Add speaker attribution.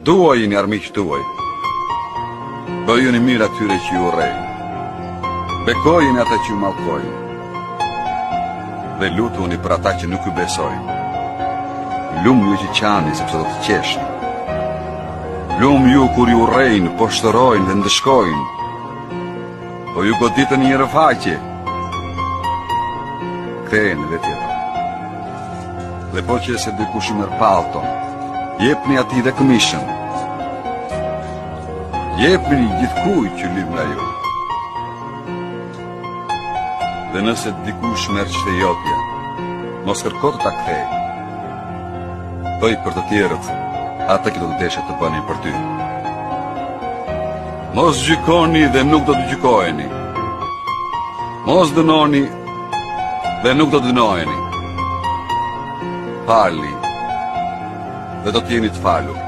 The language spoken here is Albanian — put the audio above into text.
Speaker 1: Duajini armiq tuaj. Bëjuni mirë atyre që ju urrejnë. Bekojini ata që ju mallkojnë. Dhe lutuni për ata që nuk ju besojnë. Lumë ju që qani sepse do të qeshni. Lumë ju kur ju urrejnë, poshtërojnë dhe ndëshkojnë. Po ju goditën një rëfaqe. Ktheheni dhe tjetër. Dhe po që se dikush i merr pallton, jepni atij dhe këmishën. Jepni gjithkujt që lyp nga ju. Dhe nëse dikush merr çtejotja, mos kërko të ta kthej. Bëj për të tjerët atë që do të deshet të bëni për ty. Mos gjykoni dhe nuk do të gjykoheni. Mos dënoni dhe nuk do të dënoheni. Falni dhe do të jeni të falur.